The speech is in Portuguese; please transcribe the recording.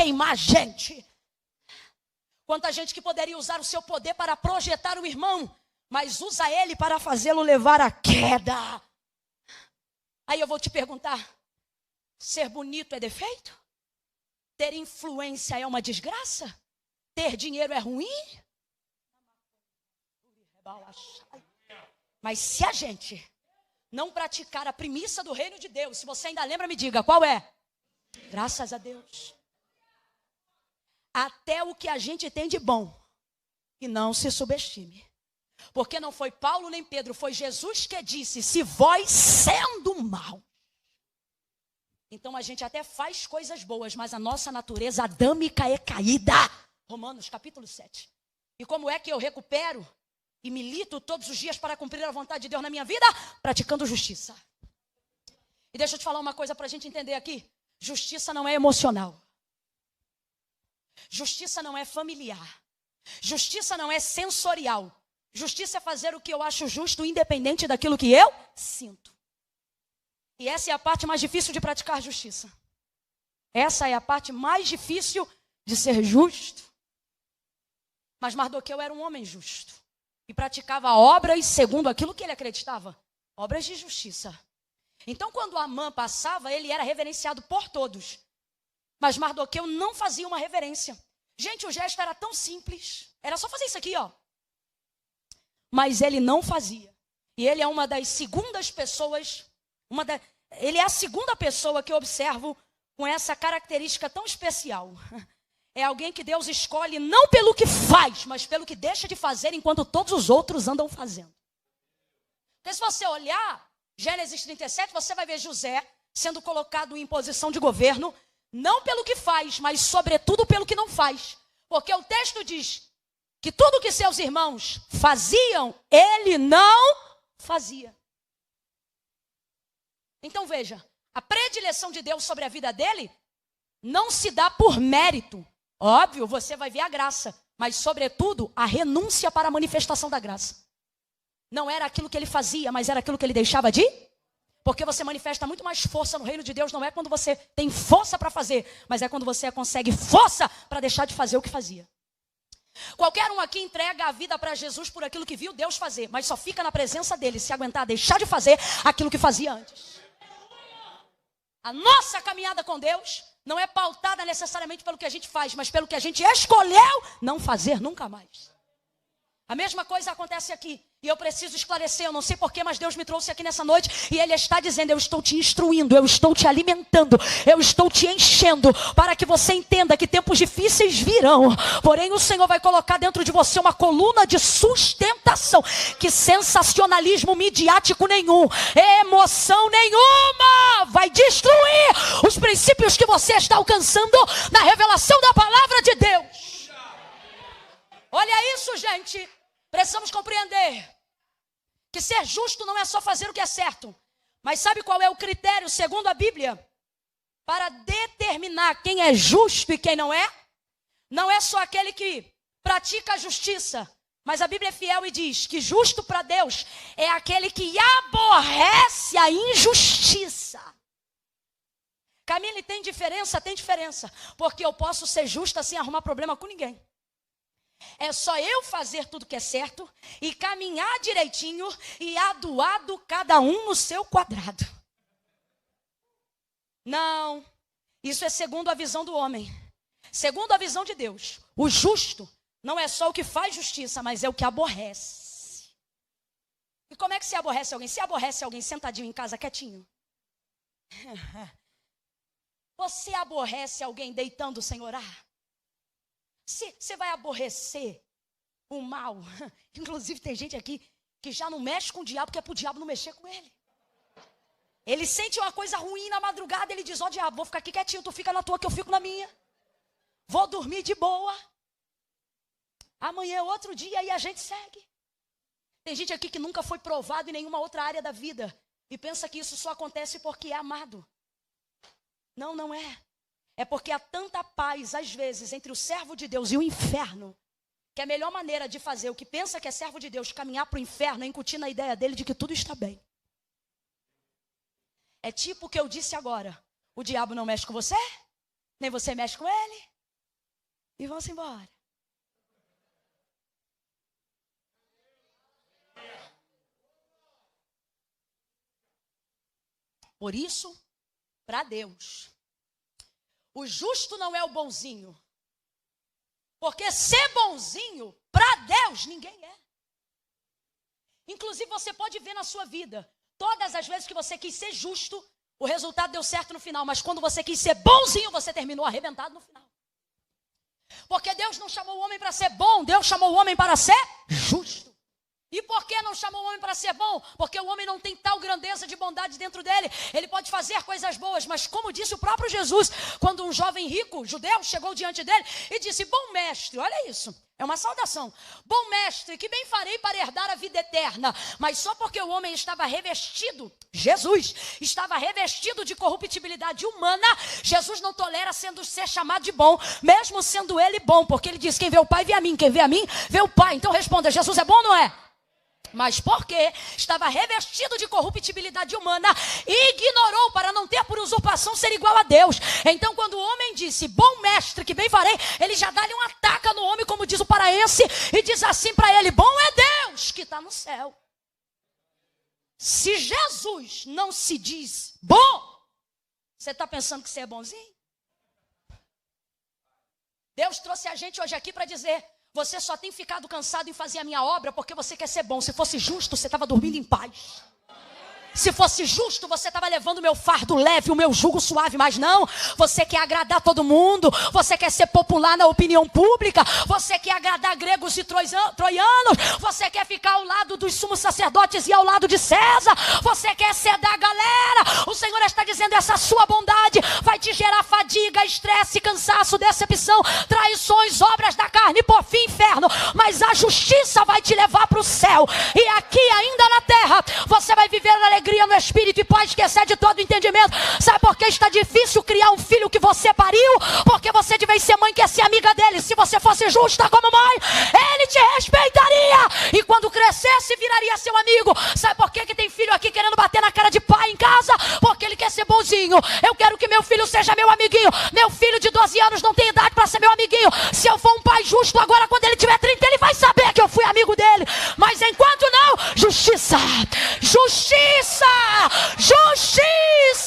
queimar gente. Quanta gente que poderia usar o seu poder para projetar o irmão, mas usa ele para fazê-lo levar à queda. Aí eu vou te perguntar, ser bonito é defeito? Ter influência é uma desgraça? Ter dinheiro é ruim? Mas se a gente não praticar a premissa do reino de Deus, se você ainda lembra, me diga, qual é? Graças a Deus. Até o que a gente tem de bom, e não se subestime. Porque não foi Paulo nem Pedro, foi Jesus que disse, se vós sendo mal. Então a gente até faz coisas boas, mas a nossa natureza adâmica é caída. Romanos capítulo 7. E como é que eu recupero e milito todos os dias para cumprir a vontade de Deus na minha vida? Praticando justiça. E deixa eu te falar uma coisa para a gente entender aqui. Justiça não é emocional. Justiça não é familiar. Justiça não é sensorial. Justiça é fazer o que eu acho justo, independente daquilo que eu sinto. E essa é a parte mais difícil de praticar justiça. Essa é a parte mais difícil de ser justo. Mas Mardoqueu era um homem justo. E praticava obras segundo aquilo que ele acreditava. Obras de justiça. Então quando Amã passava, ele era reverenciado por todos. Mas Mardoqueu não fazia uma reverência. Gente, o gesto era tão simples. Era só fazer isso aqui, ó. Mas ele não fazia. E ele é uma das segundas pessoas, ele é a segunda pessoa que eu observo com essa característica tão especial. É alguém que Deus escolhe não pelo que faz, mas pelo que deixa de fazer enquanto todos os outros andam fazendo. Porque se você olhar Gênesis 37, você vai ver José sendo colocado em posição de governo, não pelo que faz, mas sobretudo pelo que não faz. Porque o texto diz que tudo que seus irmãos faziam, ele não fazia. Então veja, a predileção de Deus sobre a vida dele não se dá por mérito. Óbvio, você vai ver a graça, mas sobretudo a renúncia para a manifestação da graça. Não era aquilo que ele fazia, mas era aquilo que ele deixava de. Porque você manifesta muito mais força no reino de Deus, não é quando você tem força para fazer, mas é quando você consegue força para deixar de fazer o que fazia. Qualquer um aqui entrega a vida para Jesus por aquilo que viu Deus fazer, mas só fica na presença dele se aguentar deixar de fazer aquilo que fazia antes. A nossa caminhada com Deus não é pautada necessariamente pelo que a gente faz, mas pelo que a gente escolheu não fazer nunca mais. A mesma coisa acontece aqui. E eu preciso esclarecer, eu não sei porquê, mas Deus me trouxe aqui nessa noite e Ele está dizendo, eu estou te instruindo, eu estou te alimentando, eu estou te enchendo, para que você entenda que tempos difíceis virão. Porém o Senhor vai colocar dentro de você uma coluna de sustentação, que sensacionalismo midiático nenhum, emoção nenhuma, vai destruir os princípios que você está alcançando na revelação da palavra de Deus. Olha isso, gente. Precisamos compreender que ser justo não é só fazer o que é certo. Mas sabe qual é o critério, segundo a Bíblia, para determinar quem é justo e quem não é? Não é só aquele que pratica a justiça. Mas a Bíblia é fiel e diz que justo para Deus é aquele que aborrece a injustiça. Camille, tem diferença? Tem diferença. Porque eu posso ser justa sem arrumar problema com ninguém. É só eu fazer tudo que é certo e caminhar direitinho e adoado cada um no seu quadrado. Não, isso é segundo a visão do homem. Segundo a visão de Deus, o justo não é só o que faz justiça, mas é o que aborrece. E como é que se aborrece alguém? Se aborrece alguém sentadinho em casa, quietinho. Você aborrece alguém deitando sem orar? Você vai aborrecer o mal. Inclusive tem gente aqui que já não mexe com o diabo, porque é para o diabo não mexer com ele. Ele sente uma coisa ruim na madrugada, ele diz, ó diabo, vou ficar aqui quietinho, tu fica na tua que eu fico na minha. Vou dormir de boa. Amanhã é outro dia e a gente segue. Tem gente aqui que nunca foi provado em nenhuma outra área da vida e pensa que isso só acontece porque é amado. Não, não é. É porque há tanta paz, às vezes, entre o servo de Deus e o inferno, que a melhor maneira de fazer o que pensa que é servo de Deus caminhar para o inferno é incutir na ideia dele de que tudo está bem. É tipo o que eu disse agora. O diabo não mexe com você, nem você mexe com ele. e vão-se embora. Por isso, para Deus, o justo não é o bonzinho. Porque ser bonzinho, para Deus, ninguém é. Inclusive, você pode ver na sua vida, todas as vezes que você quis ser justo, o resultado deu certo no final. Mas quando você quis ser bonzinho, você terminou arrebentado no final. Porque Deus não chamou o homem para ser bom, Deus chamou o homem para ser justo. E por que não chamou o homem para ser bom? Porque o homem não tem tal grandeza de bondade dentro dele. Ele pode fazer coisas boas, mas como disse o próprio Jesus, quando um jovem rico, judeu, chegou diante dele e disse: bom mestre, olha isso, é uma saudação. Bom mestre, que bem farei para herdar a vida eterna? Mas só porque o homem estava revestido, Jesus, estava revestido de corruptibilidade humana, Jesus não tolera ser chamado de bom, mesmo sendo ele bom, porque ele diz: quem vê o Pai vê a mim, quem vê a mim vê o Pai. Então responda: Jesus é bom ou não é? Mas porque estava revestido de corruptibilidade humana, e ignorou para não ter por usurpação ser igual a Deus. Então quando o homem disse: bom mestre, que bem farei, ele já dá-lhe uma taca no homem, como diz o paraense, e diz assim para ele: bom é Deus que está no céu. Se Jesus não se diz bom, você está pensando que você é bonzinho? Deus trouxe a gente hoje aqui para dizer: você só tem ficado cansado em fazer a minha obra porque você quer ser bom. Se fosse justo, você estava dormindo em paz. Se fosse justo, você estava levando o meu fardo leve, o meu jugo suave. Mas não, você quer agradar todo mundo. Você quer ser popular na opinião pública. Você quer agradar gregos e troianos. Você quer ficar ao lado dos sumos sacerdotes e ao lado de César. Você quer ser da galera. O Senhor está dizendo: essa sua bondade vai te gerar fadiga, estresse, cansaço, decepção, traições, obras da carne, por fim, inferno. Mas a justiça vai te levar para o céu. E aqui ainda na terra, você vai viver na alegria no Espírito e paz que excede todo entendimento. Sabe por que está difícil criar um filho que você pariu? Porque você de vez ser mãe quer ser amiga dele. Se você fosse justa como mãe, ele te respeitaria. E quando crescesse, viraria seu amigo. Sabe por que tem filho aqui querendo bater na cara de pai em casa? Porque ele quer ser bonzinho. Eu quero que meu filho seja meu amiguinho. Meu filho de 12 anos não tem idade para ser meu amiguinho. Se eu for um pai justo agora, quando ele tiver 30, ele vai saber que eu fui amigo dele. Mas enquanto não, justiça, justiça, justiça.